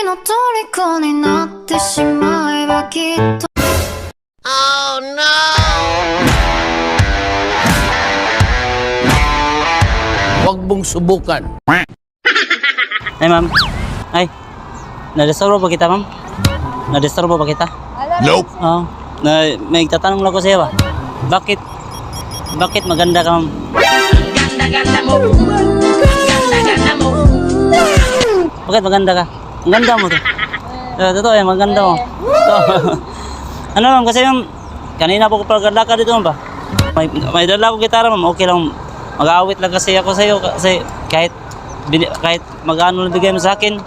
の虜になってしまえばきっと Oh no! Huwag mong subukan. Ay, ma'am. Ay, na-disturbo ba kita, ma'am? Na-disturbo ba kita? Nope. Oo. May tatanong lang ko sa'yo ba? Bakit maganda ka, ma'am? Ganda-ganda mo. Ganda-ganda mo. Bakit maganda ka? Ang ganda mo to. Totoo yan, maganda mo. Ano, ma'am, kasi ma'am, kanina po ko pagkadlaka dito, ma'am ba? May dala ko gitara, ma'am. Okay lang, mag-aawit lang kasi ako sa'yo. Kasi kahit mag-ano lang bigay mo sa akin.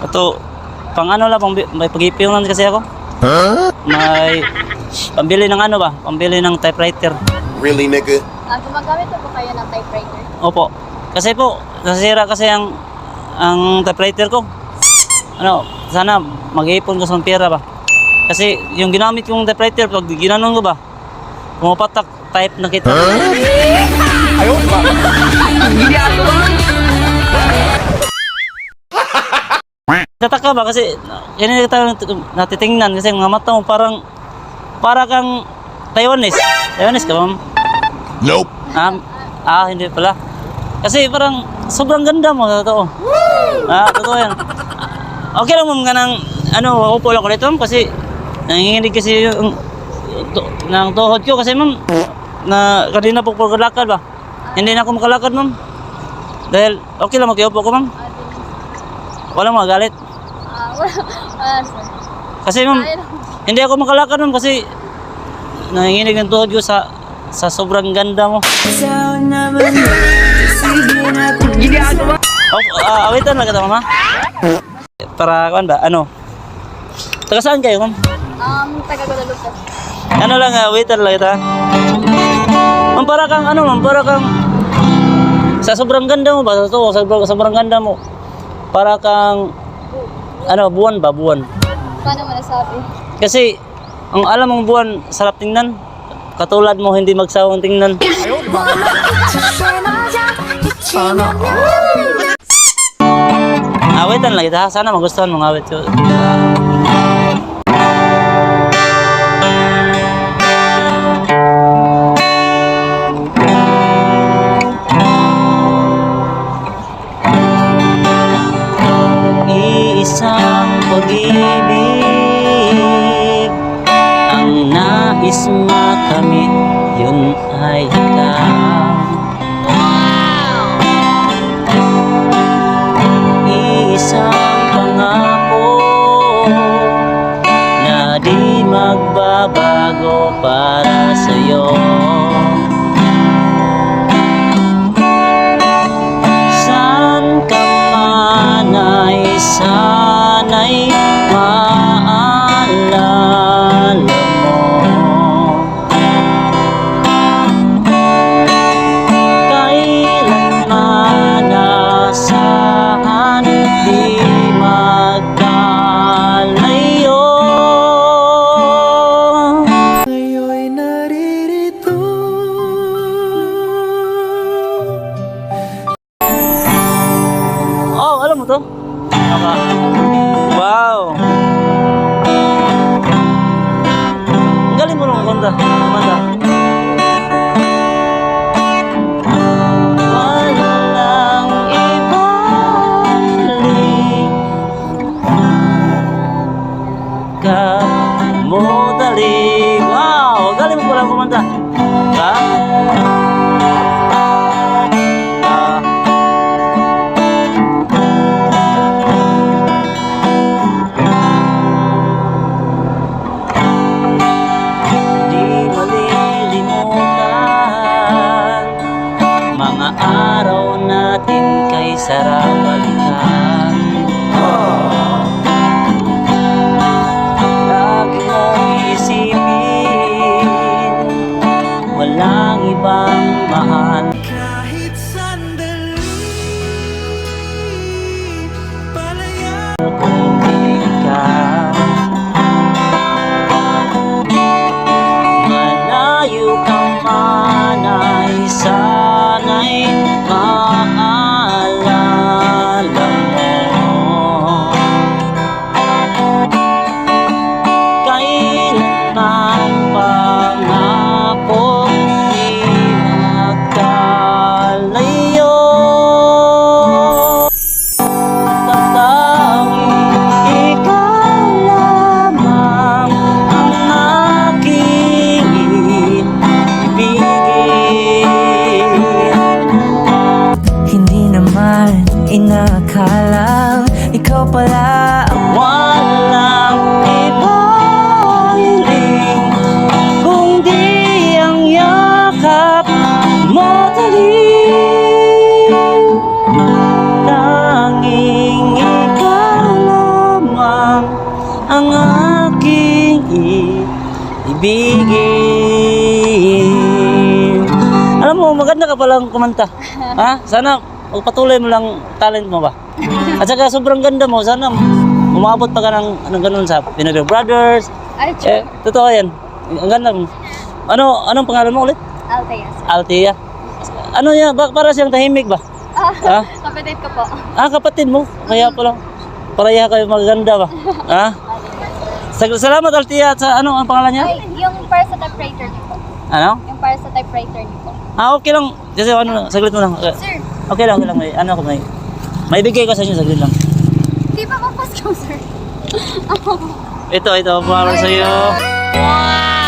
Ito, pang ano lang, may pag-ipiyon kasi ako. May pambili ng ano ba? Pambili ng typewriter. Really, nigga? Gumagamit po kayo ng typewriter? Opo. Kasi po, nasira kasi ang typewriter ko. Ano, sana mag-iipon ko sa pera ba? Kasi yung ginamit kong typewriter, pag ginanon ko ba, pumapatak, type na kita. Ayaw ba? Tataka ba kasi yan tayo natitingnan kasi mga mata mo para kang Taiwanese. Taiwanese ka, ma'am? Nope. Hindi pala. Kasi parang sobrang ganda mo, totoo. Totoo yan. Okay lang, ma'am, ganang upo lang ko nito, ma'am, kasi nanginginig kasi yung ng tuhod ko kasi, ma'am, na kanina po pagkalakad ba? Hindi na ako makalakad, ma'am. Dahil okay lang mag-iupo ko, ma'am. Walang magalit. Wala, sir. Kasi, ma'am, hindi ako makalakad, ma'am, kasi nanginginig ng tuhod ko sa sobrang ganda mo. Awitan lang kita, mama. Para, kuan ba, taga saan kayo, ma'am? Taga Guadalupe. Ano lang, awitan lang kita. Ma'am, para kang, ma'am, para kang, sa sobrang ganda mo ba? Totoo, sobrang ganda mo. Para kang, buwan ba, buwan? Paano mo nasabi? Kasi, ang alam mong buwan, sarap tingnan. Katulad mo, hindi magsawang tingnan. Awitan lang kita. Sana magustuhan mong awit ko. Iisang pag-ibig ang nais makamit, yun ay ikaw. Iisang pangako na di magbabago para sa'yo. Saan ka man ay sana'y maalala mo. Kailanman asahan di magkalayo. Ngayon'y naririto. Oh, alam mo to? Wow! Ang galing mo nung kumanta. Walang ibalik ka mo dali. Wow! Galing mo pala kumanta. Di mali pala ang walang ibang hiling, kundi ang yakap mo talim. Tanging ikaw lamang ang aking ibigin. Alam mo, maganda ka palang kumanta. Ha? Sana patuloy mo lang talent mo ba? At saka sobrang ganda mo. Sana umabot pa ka ng ganun sa Pinagre Brothers. Ay, true. Totoo yan. Ang ganda mo. Anong pangalan mo ulit? Altea. Althea. Ano yan? Para siyang tahimik ba? Ha? Kapatid ko po. Kapatid mo. Kaya pala. Pareha kayo maganda ba? Ha? Salamat Althea. Sa ano ang pangalan niya? Ay, yung para sa typewriter niyo po. Ano? Yung para sa typewriter niyo po. Okay lang. Kasi saglit mo lang. Sir, Okay lang. May bigay ko sa inyo, saglit lang. di ba mapasko, sir? Ito, para sa iyo. Wow!